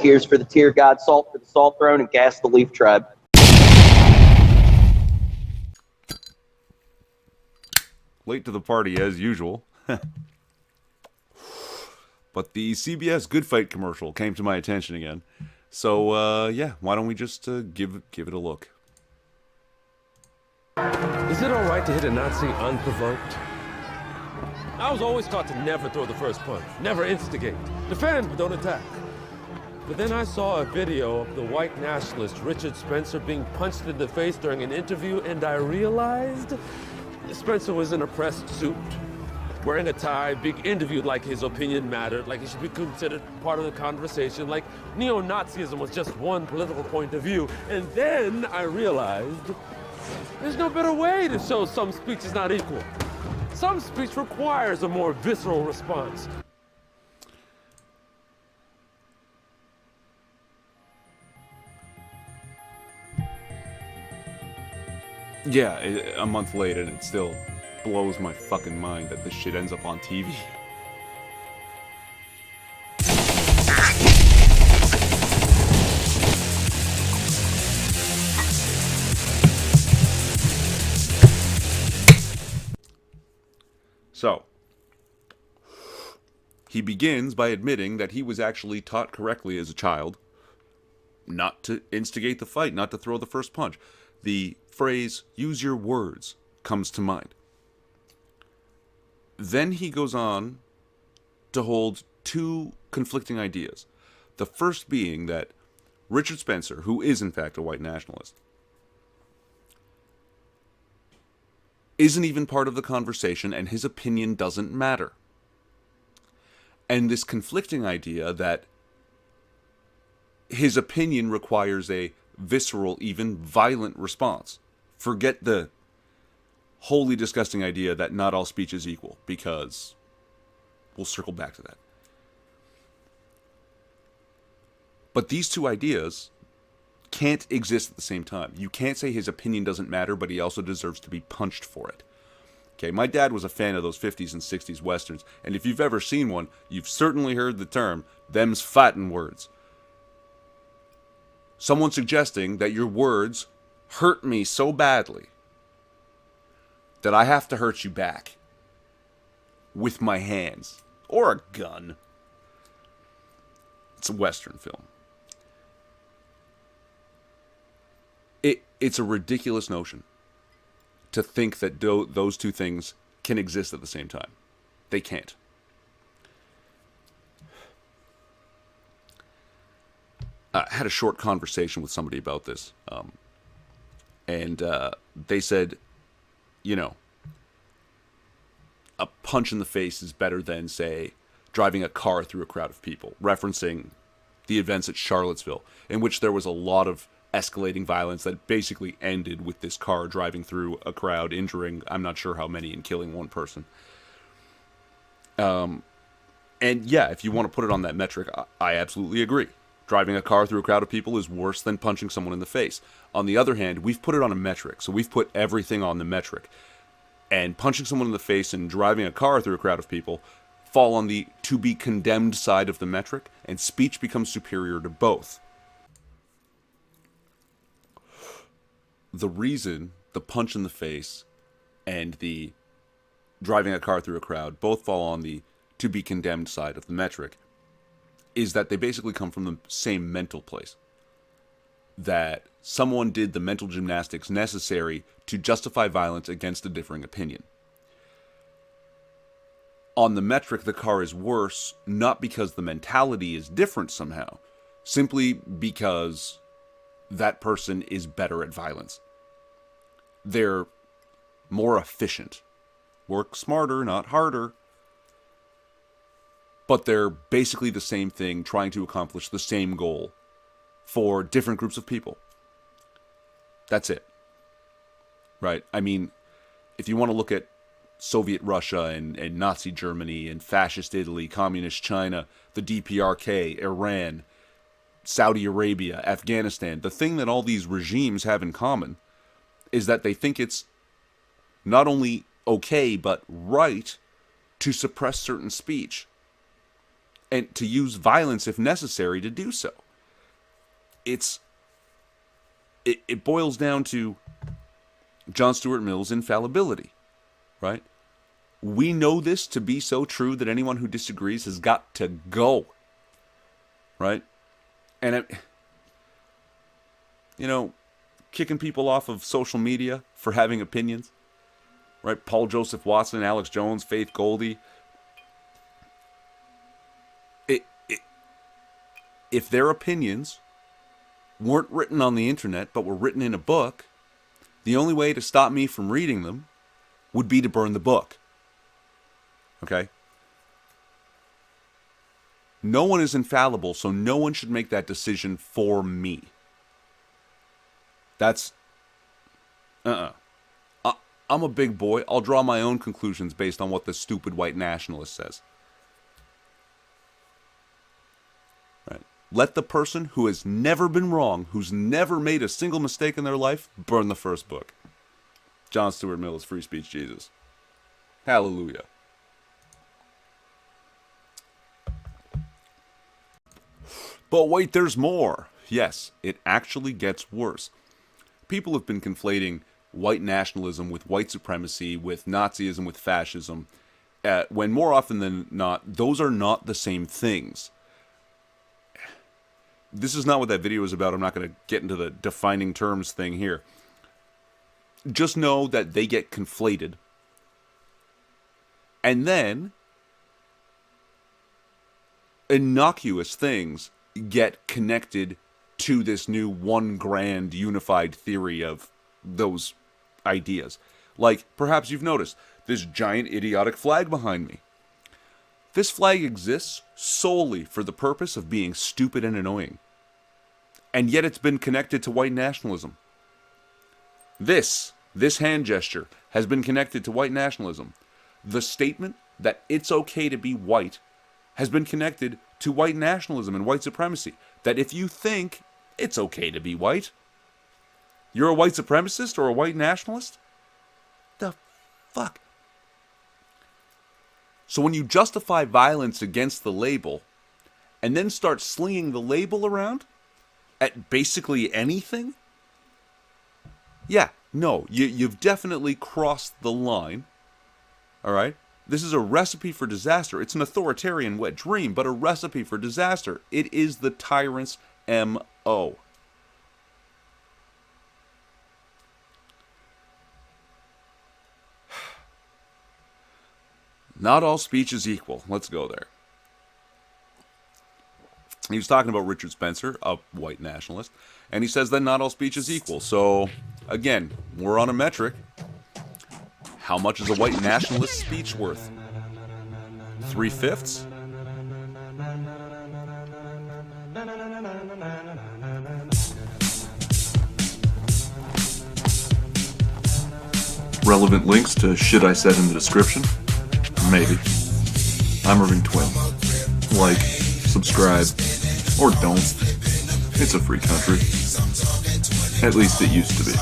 Tears for the Tear God, Salt for the Salt Throne, and Gas the Leaf Tribe. Late to the party as usual. But the CBS Good Fight commercial came to my attention again. So, yeah, why don't we just give it a look. Is it all right to hit a Nazi unprovoked? I was always taught to never throw the first punch, never instigate, defend but don't attack. But then I saw a video of the white nationalist Richard Spencer being punched in the face during an interview, and I realized Spencer was in a pressed suit, wearing a tie, being interviewed like his opinion mattered, like he should be considered part of the conversation, like neo-Nazism was just one political point of view. And then I realized there's no better way to show some speech is not equal. Some speech requires a more visceral response. Yeah, a month later, and it still blows my fucking mind that this shit ends up on TV. So, he begins by admitting that he was actually taught correctly as a child not to instigate the fight, not to throw the first punch. The phrase, use your words, comes to mind. Then he goes on to hold two conflicting ideas. The first being that Richard Spencer, who is in fact a white nationalist, isn't even part of the conversation and his opinion doesn't matter. And this conflicting idea that his opinion requires a visceral, even violent response. Forget the wholly disgusting idea that not all speech is equal, because we'll circle back to that. But these two ideas can't exist at the same time. You can't say his opinion doesn't matter, but he also deserves to be punched for it. Okay, my dad was a fan of those 50s and 60s westerns, and if you've ever seen one, you've certainly heard the term, them's fightin' words. Someone suggesting that your words hurt me so badly that I have to hurt you back with my hands or a gun. It's a Western film. It's a ridiculous notion to think that those two things can exist at the same time. They can't. I had a short conversation with somebody about this, and they said, you know, a punch in the face is better than, say, driving a car through a crowd of people, referencing the events at Charlottesville, in which there was a lot of escalating violence that basically ended with this car driving through a crowd, injuring I'm not sure how many and killing one person. And yeah, if you want to put it on that metric, I absolutely agree. Driving a car through a crowd of people is worse than punching someone in the face. On the other hand, we've put it on a metric, so we've put everything on the metric. And punching someone in the face and driving a car through a crowd of people fall on the to be condemned side of the metric, and speech becomes superior to both. The reason the punch in the face and the driving a car through a crowd both fall on the to be condemned side of the metric is that they basically come from the same mental place. That someone did the mental gymnastics necessary to justify violence against a differing opinion. On the metric, the car is worse, not because the mentality is different somehow, simply because that person is better at violence. They're more efficient. Work smarter, not harder. But they're basically the same thing, trying to accomplish the same goal for different groups of people. That's it. Right? I mean, if you want to look at Soviet Russia and Nazi Germany and Fascist Italy, Communist China, the DPRK, Iran, Saudi Arabia, Afghanistan, the thing that all these regimes have in common is that they think it's not only okay, but right to suppress certain speech and to use violence if necessary to do so. it boils down to John Stuart Mill's infallibility, right? We know this to be so true that anyone who disagrees has got to go, right? And kicking people off of social media for having opinions, right? Paul Joseph Watson, Alex Jones, Faith Goldie. If their opinions weren't written on the internet but were written in a book, the only way to stop me from reading them would be to burn the book. Okay? No one is infallible, so no one should make that decision for me. That's... I'm a big boy. I'll draw my own conclusions based on what the stupid white nationalist says. Right? Let the person who has never been wrong, who's never made a single mistake in their life, burn the first book. John Stuart Mill is Free Speech Jesus. Hallelujah. But wait, there's more. Yes, it actually gets worse. People have been conflating white nationalism with white supremacy, with Nazism, with fascism, when more often than not, those are not the same things. This is not what that video is about. I'm not going to get into the defining terms thing here. Just know that they get conflated. And then innocuous things get connected to this new one grand unified theory of those ideas. Like, perhaps you've noticed this giant idiotic flag behind me. This flag exists solely for the purpose of being stupid and annoying. And yet it's been connected to white nationalism. This hand gesture has been connected to white nationalism. The statement that it's okay to be white has been connected to white nationalism and white supremacy. That if you think it's okay to be white, you're a white supremacist or a white nationalist? The fuck? So when you justify violence against the label, and then start slinging the label around at basically anything? Yeah, no, you've definitely crossed the line. Alright? This is a recipe for disaster. It's an authoritarian wet dream, but a recipe for disaster. It is the tyrant's M.O. Not all speech is equal. Let's go there. He was talking about Richard Spencer, a white nationalist, and he says that not all speech is equal. So, again, we're on a metric. How much is a white nationalist speech worth? 3/5? Relevant links to shit I said in the description? Maybe. I'm Irving Twin. Like, subscribe, or don't. It's a free country. At least it used to be.